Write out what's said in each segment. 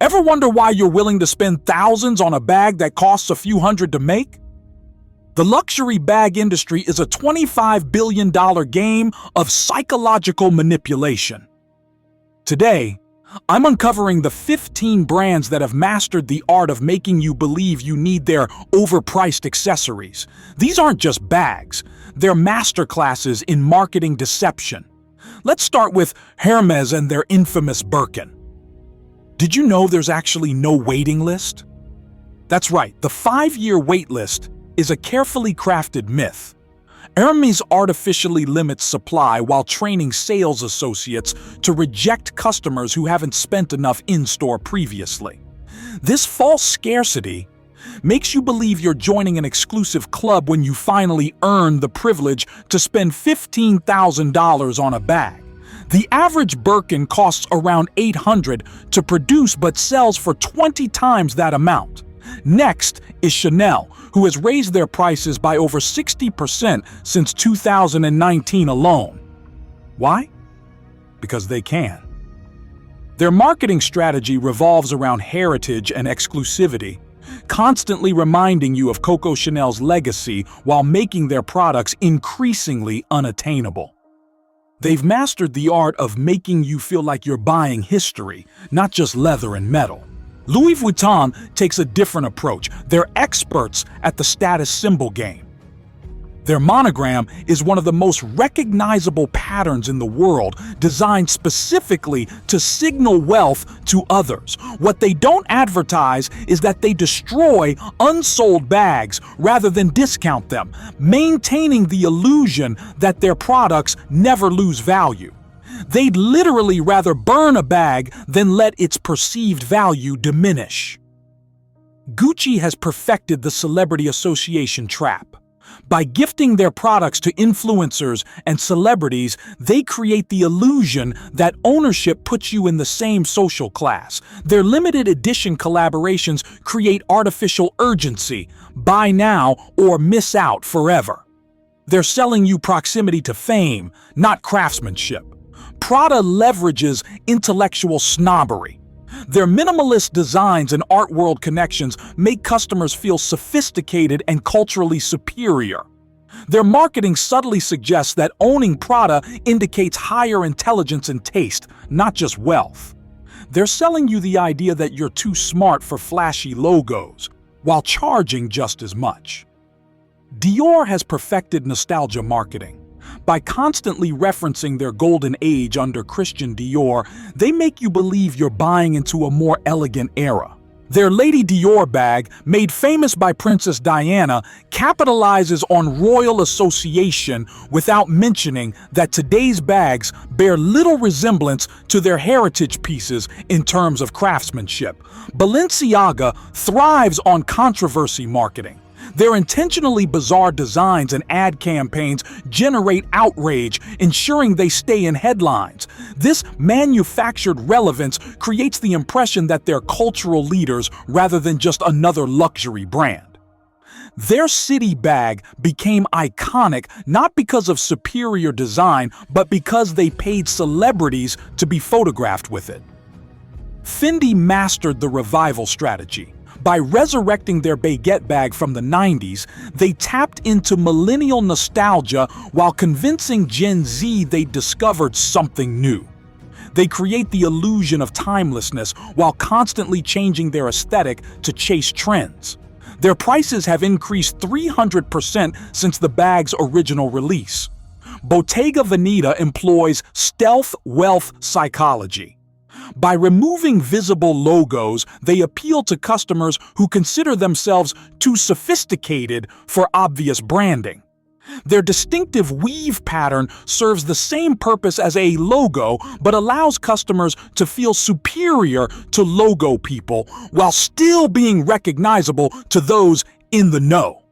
Ever wonder why you're willing to spend thousands on a bag that costs a few hundred to make? The luxury bag industry is a $25 billion game of psychological manipulation. Today, I'm uncovering the 15 brands that have mastered the art of making you believe you need their overpriced accessories. These aren't just bags, they're masterclasses in marketing deception. Let's start with Hermes and their infamous Birkin. Did you know there's actually no waiting list? That's right, the 5-year wait list is a carefully crafted myth. Hermes artificially limits supply while training sales associates to reject customers who haven't spent enough in-store previously. This false scarcity makes you believe you're joining an exclusive club when you finally earn the privilege to spend $15,000 on a bag. The average Birkin costs around $800 to produce but sells for 20 times that amount. Next is Chanel, who has raised their prices by over 60% since 2019 alone. Why? Because they can. Their marketing strategy revolves around heritage and exclusivity, constantly reminding you of Coco Chanel's legacy while making their products increasingly unattainable. They've mastered the art of making you feel like you're buying history, not just leather and metal. Louis Vuitton takes a different approach. They're experts at the status symbol game. Their monogram is one of the most recognizable patterns in the world, designed specifically to signal wealth to others. What they don't advertise is that they destroy unsold bags rather than discount them, maintaining the illusion that their products never lose value. They'd literally rather burn a bag than let its perceived value diminish. Gucci has perfected the celebrity association trap. By gifting their products to influencers and celebrities, they create the illusion that ownership puts you in the same social class. Their limited edition collaborations create artificial urgency, buy now or miss out forever. They're selling you proximity to fame, not craftsmanship. Prada leverages intellectual snobbery. Their minimalist designs and art world connections make customers feel sophisticated and culturally superior. Their marketing subtly suggests that owning Prada indicates higher intelligence and taste, not just wealth. They're selling you the idea that you're too smart for flashy logos, while charging just as much. Dior has perfected nostalgia marketing. By constantly referencing their golden age under Christian Dior, they make you believe you're buying into a more elegant era. Their Lady Dior bag, made famous by Princess Diana, capitalizes on royal association without mentioning that today's bags bear little resemblance to their heritage pieces in terms of craftsmanship. Balenciaga thrives on controversy marketing. Their intentionally bizarre designs and ad campaigns generate outrage, ensuring they stay in headlines. This manufactured relevance creates the impression that they're cultural leaders rather than just another luxury brand. Their city bag became iconic not because of superior design, but because they paid celebrities to be photographed with it. Fendi mastered the revival strategy. By resurrecting their baguette bag from the 90s, they tapped into millennial nostalgia while convincing Gen Z they discovered something new. They create the illusion of timelessness while constantly changing their aesthetic to chase trends. Their prices have increased 300% since the bag's original release. Bottega Veneta employs stealth wealth psychology. By removing visible logos, they appeal to customers who consider themselves too sophisticated for obvious branding. Their distinctive weave pattern serves the same purpose as a logo, but allows customers to feel superior to logo people while still being recognizable to those in the know.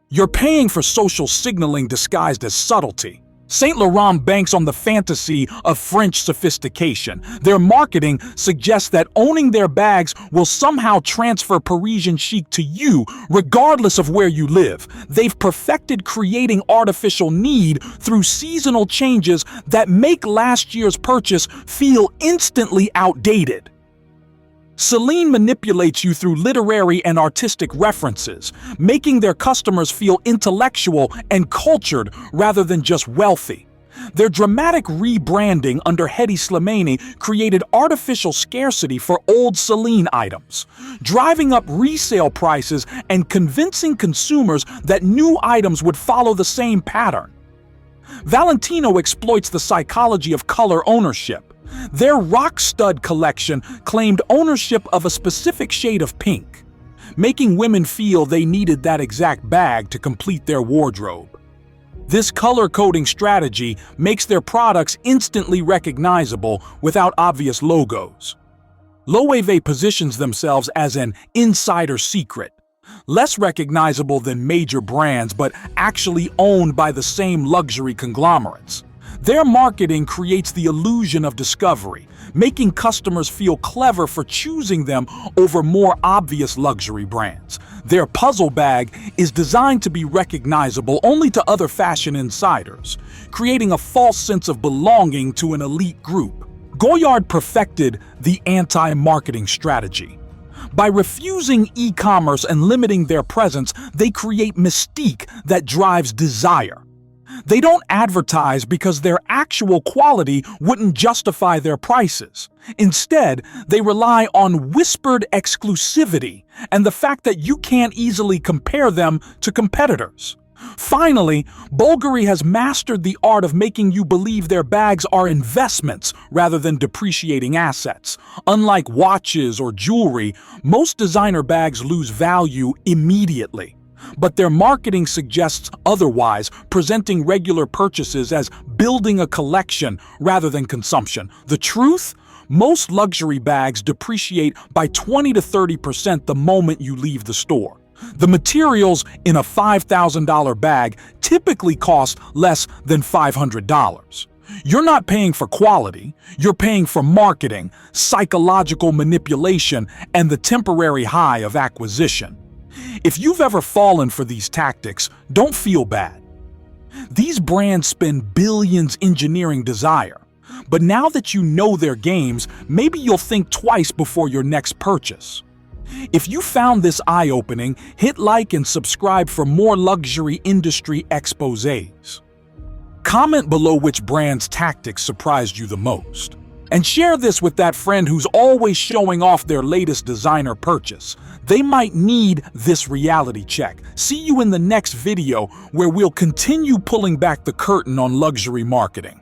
You're paying for social signaling disguised as subtlety. Saint Laurent banks on the fantasy of French sophistication. Their marketing suggests that owning their bags will somehow transfer Parisian chic to you, regardless of where you live. They've perfected creating artificial need through seasonal changes that make last year's purchase feel instantly outdated. Celine manipulates you through literary and artistic references, making their customers feel intellectual and cultured rather than just wealthy. Their dramatic rebranding under Hedi Slimani created artificial scarcity for old Celine items, driving up resale prices and convincing consumers that new items would follow the same pattern. Valentino exploits the psychology of color ownership. Their rock stud collection claimed ownership of a specific shade of pink, making women feel they needed that exact bag to complete their wardrobe. This color-coding strategy makes their products instantly recognizable without obvious logos. Loewe positions themselves as an insider secret, less recognizable than major brands but actually owned by the same luxury conglomerates. Their marketing creates the illusion of discovery, making customers feel clever for choosing them over more obvious luxury brands. Their puzzle bag is designed to be recognizable only to other fashion insiders, creating a false sense of belonging to an elite group. Goyard perfected the anti-marketing strategy. By refusing e-commerce and limiting their presence, they create mystique that drives desire. They don't advertise because their actual quality wouldn't justify their prices. Instead, they rely on whispered exclusivity and the fact that you can't easily compare them to competitors. Finally, Bvlgari has mastered the art of making you believe their bags are investments rather than depreciating assets. Unlike watches or jewelry, most designer bags lose value immediately. But their marketing suggests otherwise, presenting regular purchases as building a collection rather than consumption. The truth? Most luxury bags depreciate by 20 to 30% the moment you leave the store. The materials in a $5,000 bag typically cost less than $500. You're not paying for quality, you're paying for marketing, psychological manipulation, and the temporary high of acquisition. If you've ever fallen for these tactics, don't feel bad. These brands spend billions engineering desire. But now that you know their games, maybe you'll think twice before your next purchase. If you found this eye-opening, hit like and subscribe for more luxury industry exposés. Comment below which brand's tactics surprised you the most. And share this with that friend who's always showing off their latest designer purchase. They might need this reality check. See you in the next video where we'll continue pulling back the curtain on luxury marketing.